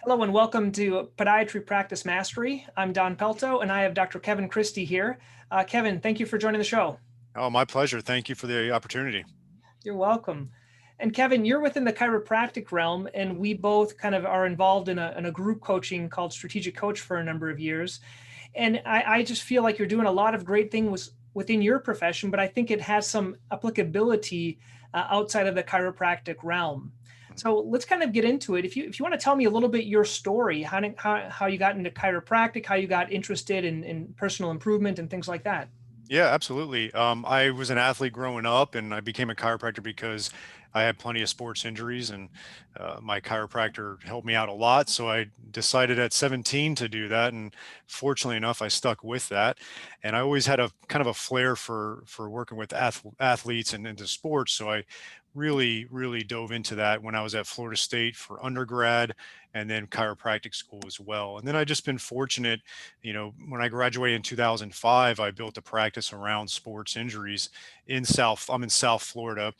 Hello and welcome to Podiatry Practice Mastery. I'm Don Pelto and I have Dr. Kevin Christie here. Kevin, thank you for joining the show. Oh, my pleasure. Thank you for the opportunity. You're welcome. And Kevin, you're within the chiropractic realm, and we both kind of are involved in a group coaching called Strategic Coach for a number of years. And I just feel like you're doing a lot of great things within your profession, but I think it has some applicability outside of the chiropractic realm. So let's kind of get into it. If you want to tell me a little bit your story, how you got into chiropractic, how you got interested in personal improvement and things like that. Yeah, absolutely. I was an athlete growing up, and I became a chiropractor because I had plenty of sports injuries, and my chiropractor helped me out a lot. So I decided at 17 to do that, and fortunately enough, I stuck with that. And I always had a kind of a flair for working with athletes and into sports. So I really dove into that when I was at Florida State for undergrad, and then chiropractic school as well. And then I just been fortunate, when I graduated in 2005, I built a practice around sports injuries I'm in South Florida.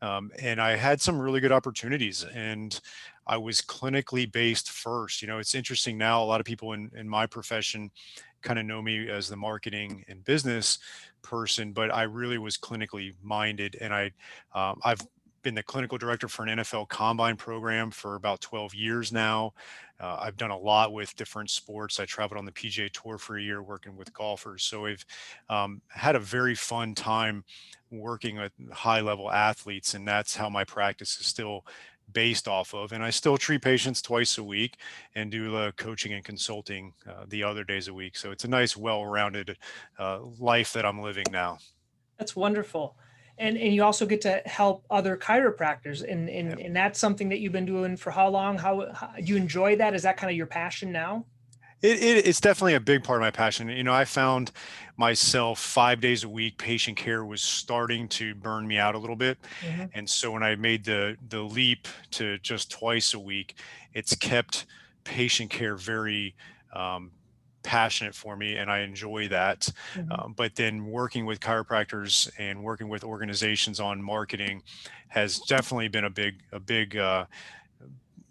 And I had some really good opportunities, and I was clinically based first. It's interesting now, a lot of people in my profession kind of know me as the marketing and business person, but I really was clinically minded. And I've been the clinical director for an NFL combine program for about 12 years now. I've done a lot with different sports. I traveled on the PGA Tour for a year working with golfers. So I've had a very fun time working with high level athletes, and that's how my practice is still based off of. And I still treat patients twice a week and do coaching and consulting the other days a week. So it's a nice, well-rounded life that I'm living now. That's wonderful. And you also get to help other chiropractors, and Yeah. and that's something that you've been doing for how long? How do you enjoy that? Is that kind of your passion now? It's definitely a big part of my passion. I found myself 5 days a week, patient care was starting to burn me out a little bit. Mhm. And so when I made the leap to just twice a week, it's kept patient care very passionate for me, and I enjoy that. Mhm. But then working with chiropractors and working with organizations on marketing has definitely been a big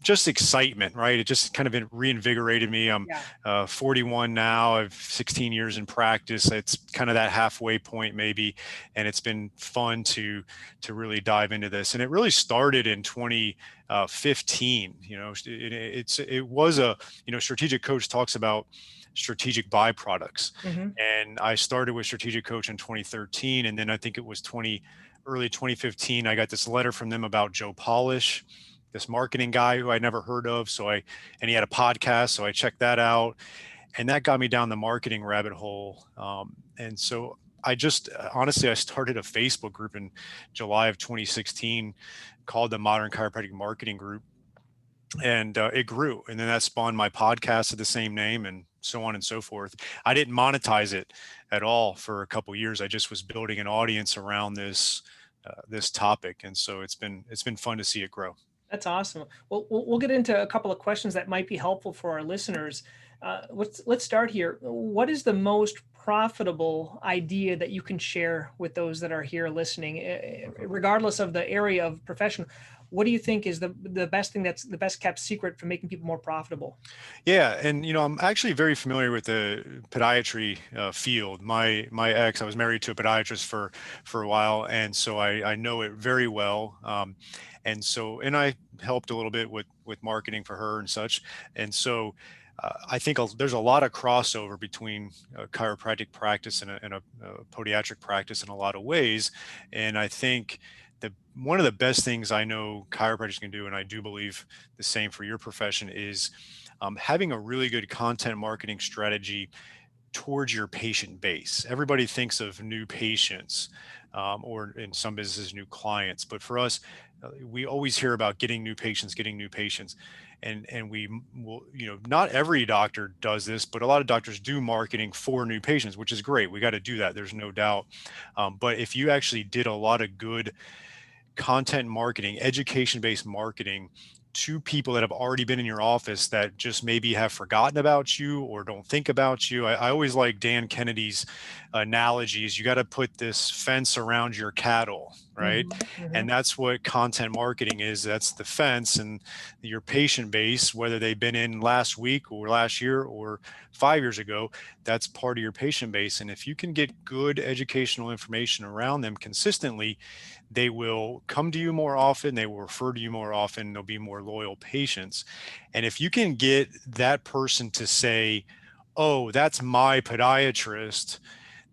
just excitement, right? It just kind of reinvigorated me. I'm Yeah. 41 now. I've 16 years in practice. It's kind of that halfway point, maybe, and it's been fun to really dive into this. And it really started in 2015. It was a strategic coach talks about strategic byproducts, Mhm. and I started with strategic coach in 2013, and then I think it was early 2015. I got this letter from them about Joe Polish, this marketing guy who I'd never heard of. And he had a podcast. So I checked that out, and that got me down the marketing rabbit hole. And so I just honestly, I started a Facebook group in July of 2016 called the Modern Chiropractic Marketing Group. And it grew. And then that spawned my podcast of the same name, and so on and so forth. I didn't monetize it at all for a couple years. I just was building an audience around this topic. And so it's been fun to see it grow. That's awesome. Well, we'll get into a couple of questions that might be helpful for our listeners. Let's start here. What is the most profitable idea that you can share with those that are here listening, regardless of the area of profession? What do you think is the best thing, that's the best kept secret for making people more profitable? Yeah, and I'm actually very familiar with the podiatry field. My ex, I was married to a podiatrist for a while, and so I know it very well. And I helped a little bit with marketing for her and such. And so I think there's a lot of crossover between a chiropractic practice and a podiatric practice in a lot of ways. And I think one of the best things I know chiropractors can do, and I do believe the same for your profession, is having a really good content marketing strategy towards your patient base. Everybody thinks of new patients, or in some businesses, new clients. But for us, we always hear about getting new patients. And we will, not every doctor does this, but a lot of doctors do marketing for new patients, which is great. We got to do that. There's no doubt. But if you actually did a lot of good content marketing, education-based marketing to people that have already been in your office that just maybe have forgotten about you or don't think about you. I always like Dan Kennedy's analogies. You got to put this fence around your cattle, right? And Hmm. that's what content marketing is. That's the fence, and your patient base, whether they've been in last week or last year or 5 years ago, that's part of your patient base. And if you can get good educational information around them consistently, they will come to you more often, they will refer to you more often, they'll be more loyal patients. And if you can get that person to say, oh, that's my podiatrist,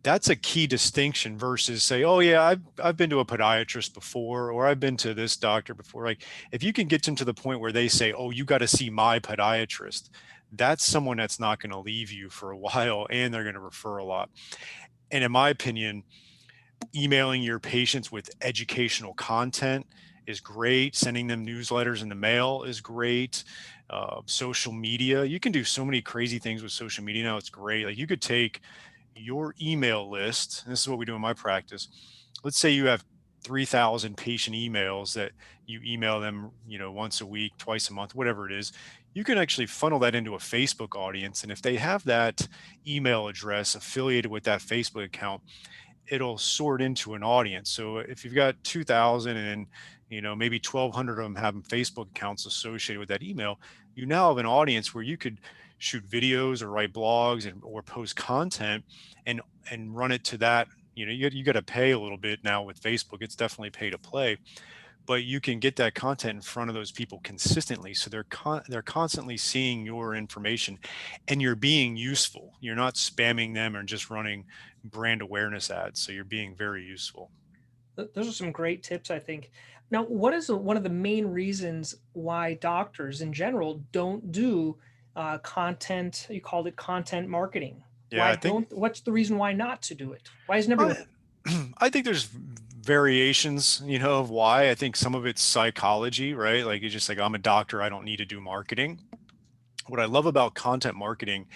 that's a key distinction versus say, oh yeah, I've been to a podiatrist before, or I've been to this doctor before. Like, if you can get them to the point where they say, oh, you got to see my podiatrist, that's someone that's not going to leave you for a while, and they're going to refer a lot. And in my opinion, emailing your patients with educational content is great. Sending them newsletters in the mail is great. Social media, you can do so many crazy things with social media now. It's great. Like, you could take your email list, and this is what we do in my practice. Let's say you have 3,000 patient emails that you email them, once a week, twice a month, whatever it is. You can actually funnel that into a Facebook audience. And if they have that email address affiliated with that Facebook account, it'll sort into an audience. So if you've got 2,000 and maybe 1,200 of them have Facebook accounts associated with that email, you now have an audience where you could shoot videos or write blogs or post content and run it to that. You got to pay a little bit now with Facebook. It's definitely pay to play, but you can get that content in front of those people consistently, so they're constantly seeing your information, and you're being useful. You're not spamming them or just running brand awareness ads, so you're being very useful. Those are some great tips, I think. Now, what is one of the main reasons why doctors in general don't do content? You called it content marketing. Yeah, I think What's the reason why not to do it? Why isn't everyone? I, I think there's variations, of why. I think some of it's psychology, right? Like, it's just like, I'm a doctor, I don't need to do marketing. What I love about content marketing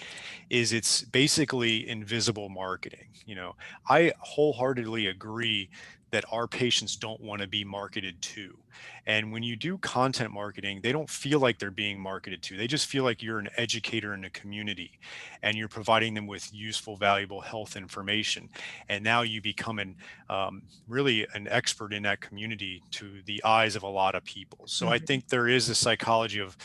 is it's basically invisible marketing. I wholeheartedly agree that our patients don't want to be marketed to. And when you do content marketing, they don't feel like they're being marketed to. They just feel like you're an educator in the community and you're providing them with useful, valuable health information. And now you become really an expert in that community to the eyes of a lot of people. So I Mhm. think there is a psychology of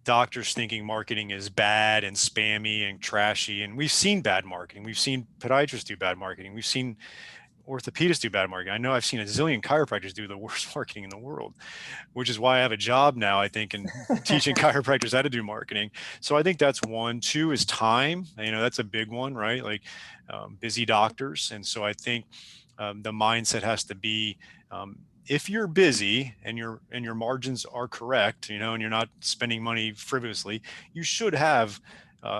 doctors thinking marketing is bad and spammy and trashy. And we've seen bad marketing. We've seen podiatrists do bad marketing. We've seen orthopedists do bad marketing. I know I've seen a zillion chiropractors do the worst marketing in the world, which is why I have a job now, I think, in teaching chiropractors how to do marketing. So I think that's one. Two is time. That's a big one, right? Like, busy doctors. And so I think the mindset has to be, if you're busy and your margins are correct, and you're not spending money frivolously, you should have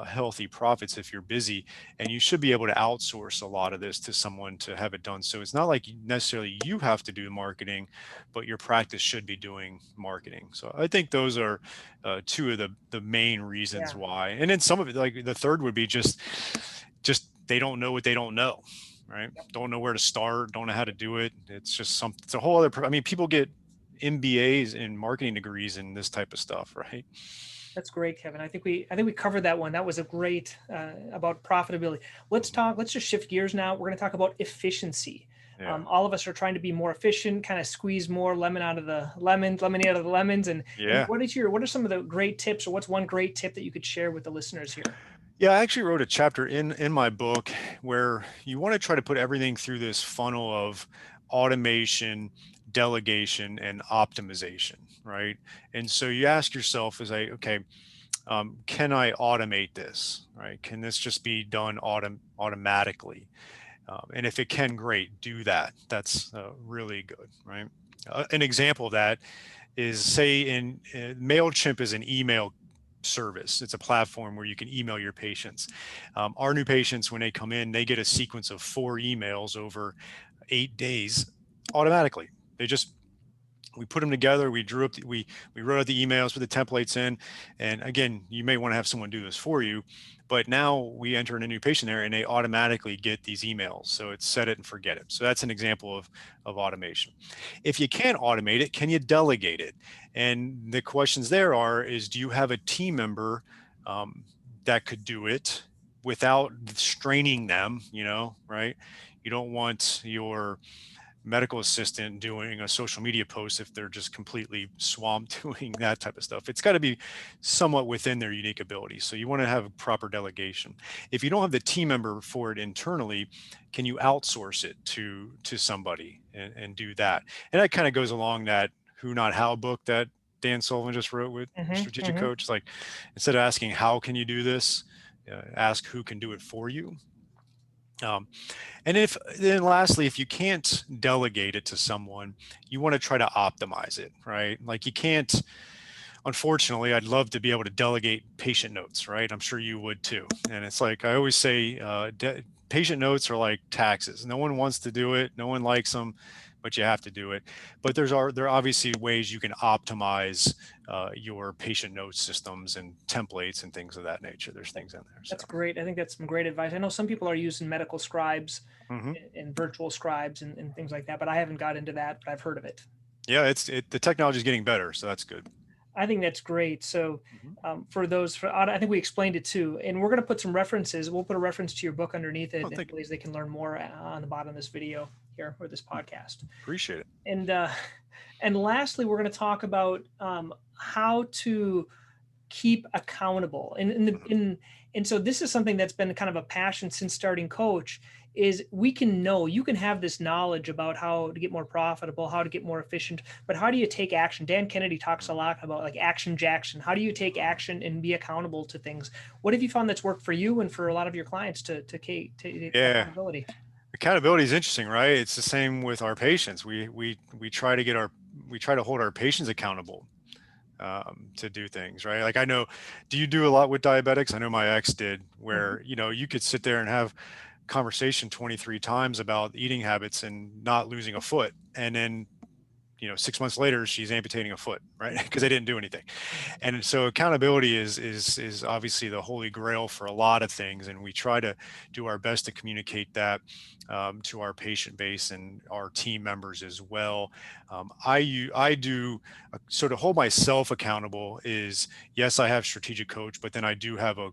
healthy profits if you're busy, and you should be able to outsource a lot of this to someone to have it done. So it's not like necessarily you have to do marketing, but your practice should be doing marketing. So I think those are two of the main reasons Yeah. why. And then some of it, like the third would be just they don't know what they don't know, right? Don't know where to start, don't know how to do it. It's just it's a whole other, I mean, people get MBAs and marketing degrees and this type of stuff, right? That's great, Kevin. I think we covered that one. That was a great about profitability. Let's Mhm. talk. Let's just shift gears now. We're going to talk about efficiency. Yeah. All of us are trying to be more efficient, kind of squeeze more lemon out of the lemons, lemonade out of the lemons. And Yeah. what are some of the great tips, or what's one great tip that you could share with the listeners here? Yeah, I actually wrote a chapter in my book where you want to try to put everything through this funnel of automation, delegation, and optimization, right? And so you ask yourself, is like, okay, can I automate this, right? Can this just be done automatically? And if it can, great, do that. That's really good, right? An example of that is, say, in MailChimp is an email service. It's a platform where you can email your patients. Our new patients, when they come in, they get a sequence of 4 emails over 8 days automatically. We put them together. We wrote out the emails, put the templates in, and again, you may want to have someone do this for you, but now we enter in a new patient there, and they automatically get these emails. So it's set it and forget it. So that's an example of automation. If you can't automate it, can you delegate it? And the questions there is, do you have a team member um, that could do it without straining them? Right? You don't want your medical assistant doing a social media post if they're just completely swamped doing that type of stuff. It's got to be somewhat within their unique ability. So you want to have proper delegation. If you don't have the team member for it internally, can you outsource it to somebody and do that? And that kind of goes along that Who Not How book that Dan Sullivan just wrote with Strategic Mm-hmm. Coach. Like, instead of asking how can you do this, ask who can do it for you. Um, and if then lastly, if you can't delegate it to someone, you want to try to optimize it, right? Like, you can't, unfortunately, I'd love to be able to delegate patient notes, right? I'm sure you would too. And it's like, I always say, patient notes are like taxes. No one wants to do it. No one likes them, but you have to do it. But there are obviously ways you can optimize your patient note systems and templates and things of that nature. There's things in there. So. That's great. I think that's some great advice. I know some people are using medical scribes Mm-hmm. and virtual scribes and things like that, but I haven't got into that, but I've heard of it. Yeah, the technology is getting better, so that's good. I think that's great. So, Mm-hmm. I think we explained it too, and we're going to put some references. We'll put a reference to your book underneath it, Oh, in thank you. ways they can learn more on the bottom of this video here or this podcast. Appreciate it. And and lastly, we're going to talk about how to keep accountable. And so this is something that's been kind of a passion since starting Coach. Is we can know, you can have this knowledge about how to get more profitable, how to get more efficient, but how do you take action? Dan Kennedy talks a lot about like action Jackson. How do you take action and be accountable to things? What have you found that's worked for you and for a lot of your clients to take Yeah, accountability? accountability is interesting, right? It's the same with our patients. We try to hold our patients accountable to do things, right? Like, I know, do you do a lot with diabetics? I know my ex did, Mm-hmm. where you could sit there and have conversation 23 times about eating habits and not losing a foot, and then 6 months later she's amputating a foot, right? Because they didn't do anything. And so accountability is obviously the holy grail for a lot of things, and we try to do our best to communicate that to our patient base and our team members as well. I do sort of hold myself accountable. Is, yes, I have strategic coach, but then I do have a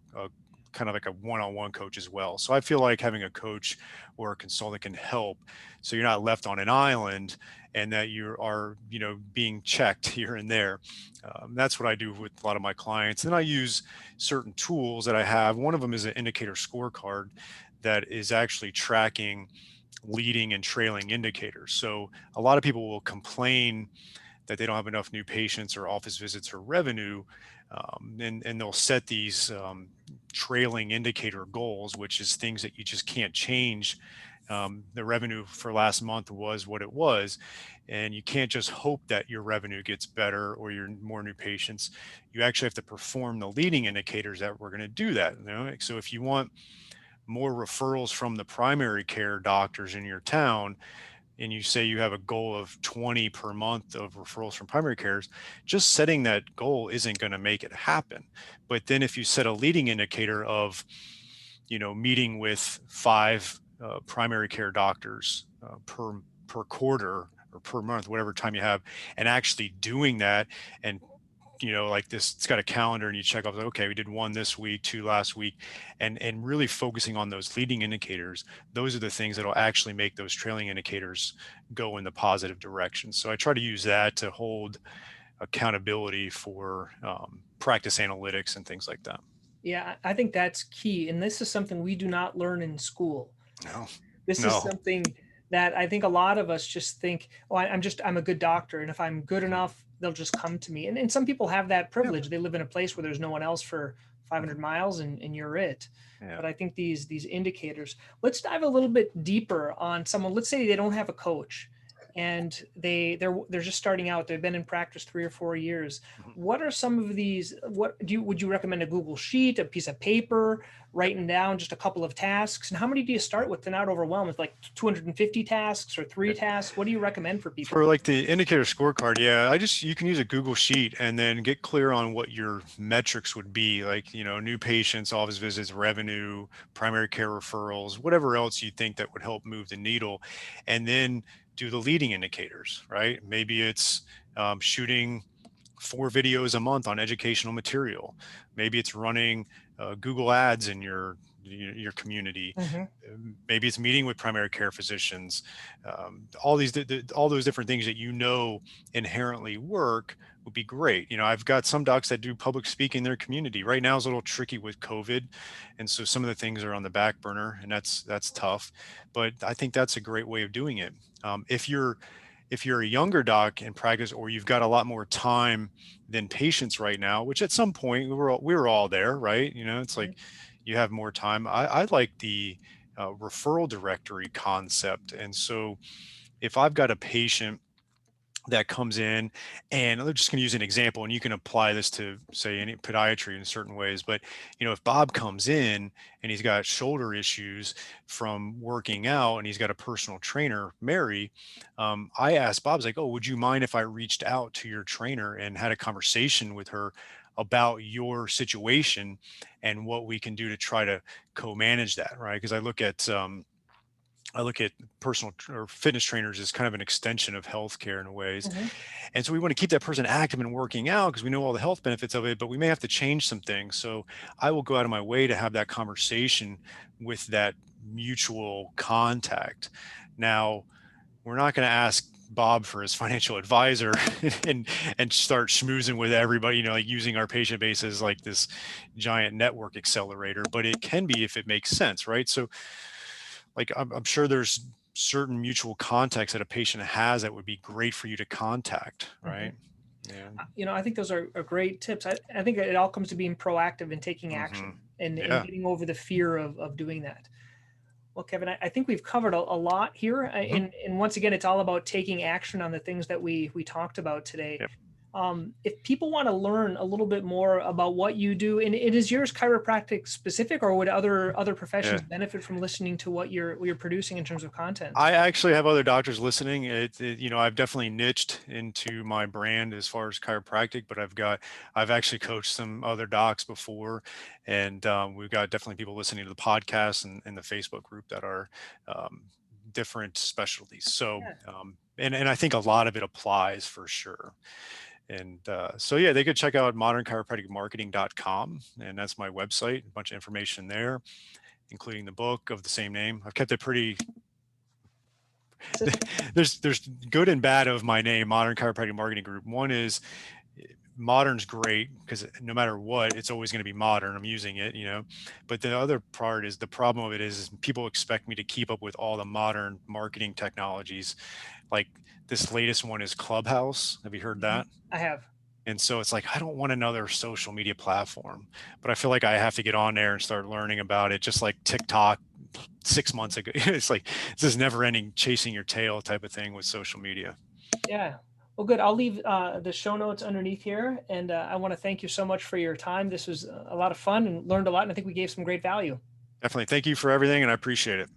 kind of like a one-on-one coach as well. So I feel like having a coach or a consultant can help, so you're not left on an island, and that you are being checked here and there. That's what I do with a lot of my clients. And I use certain tools that I have. One of them is an indicator scorecard that is actually tracking leading and trailing indicators. So a lot of people will complain that they don't have enough new patients or office visits or revenue, and they'll set these trailing indicator goals, which is things that you just can't change. The revenue for last month was what it was, and you can't just hope that your revenue gets better or your more new patients. You actually have to perform the leading indicators that we're going to do that. So if you want more referrals from the primary care doctors in your town, and you say you have a goal of 20 per month of referrals from primary cares, just setting that goal isn't going to make it happen. But then if you set a leading indicator of, meeting with 5 primary care doctors per quarter or per month, whatever time you have, and actually doing that, and like this, it's got a calendar and you check off, okay, we did 1 this week, 2 last week, and really focusing on those leading indicators. Those are the things that will actually make those trailing indicators go in the positive direction. So I try to use that to hold accountability for practice analytics and things like that. Yeah, I think that's key. And this is something we do not learn in school. No, This is no. something that I think a lot of us just think, oh, I'm a good doctor. And if I'm good enough, they'll just come to me. And some people have that Yeah. privilege. They live in a place where there's no one else for 500 miles and you're it. Yeah. But I think these indicators, let's dive a little bit deeper on someone. Let's say they don't have a coach and they're just starting out. They've been in practice 3 or 4 years. Mhm. What are some of these? Would you recommend a Google Sheet, a piece of paper, writing down just a couple of tasks? And how many do you start with to not overwhelm? With like 250 tasks or 3 tasks? What do you recommend for people? For like the indicator scorecard, yeah, you can use a Google Sheet and then get clear on what your metrics would be, like, new patients, office visits, revenue, primary care referrals, whatever else you think that would help move the needle. And then do the leading indicators, right? Maybe it's shooting 4 videos a month on educational material. Maybe it's running Google ads in your community. Mm-hmm. Maybe it's meeting with primary care physicians. All those different things that inherently work would be great. I've got some docs that do public speaking in their community. Right now is a little tricky with COVID, and so some of the things are on the back burner, and that's tough. But I think that's a great way of doing it. If you're a younger doc in practice, or you've got a lot more time than patients right now, which at some point we were all there, right? It's Mm-hmm. like you have more time. I like the referral directory concept. And so if I've got a patient that comes in, and I'm just going to use an example, and you can apply this to, say, any podiatry in certain ways. But if Bob comes in and he's got shoulder issues from working out, and he's got a personal trainer, Mary, I asked Bob's like, oh, would you mind if I reached out to your trainer and had a conversation with her about your situation and what we can do to try to co-manage that, right? Because I look at personal or fitness trainers as kind of an extension of healthcare in ways. Mm-hmm. And so we want to keep that person active and working out because we know all the health benefits of it, but we may have to change some things. So I will go out of my way to have that conversation with that mutual contact. Now, we're not going to ask Bob for his financial advisor and start schmoozing with everybody, like using our patient base as like this giant network accelerator, but it can be if it makes sense, right? So like I'm sure there's certain mutual contacts that a patient has that would be great for you to contact, right? Yeah. I think those are great tips. I think it all comes to being proactive and taking action and Yeah. getting over the fear of doing that. Well, Kevin, I think we've covered a lot here. And once again, it's all about taking action on the things that we talked about today. Yep. If people want to learn a little bit more about what you do, and it is yours chiropractic specific, or would other professions benefit from listening to what you're producing in terms of content? I actually have other doctors listening. I've definitely niched into my brand as far as chiropractic, but I've actually coached some other docs before, and we've got definitely people listening to the podcast and the Facebook group that are different specialties. So, and I think a lot of it applies for sure. And so, yeah, they could check out modernchiropracticmarketing.com, and that's my website. A bunch of information there, including the book of the same name. I've kept it pretty. There's good and bad of my name, Modern Chiropractic Marketing Group. One is modern's great because no matter what, it's always going to be modern. I'm using it, But the other part is the problem of it is people expect me to keep up with all the modern marketing technologies. Like this latest one is Clubhouse. Have you heard that? I have. And so it's like, I don't want another social media platform, but I feel like I have to get on there and start learning about it, just like TikTok 6 months ago. It's like, it's this never ending chasing your tail type of thing with social media. Yeah. Well, good. I'll leave the show notes underneath here. And I want to thank you so much for your time. This was a lot of fun and learned a lot. And I think we gave some great value. Definitely. Thank you for everything. And I appreciate it.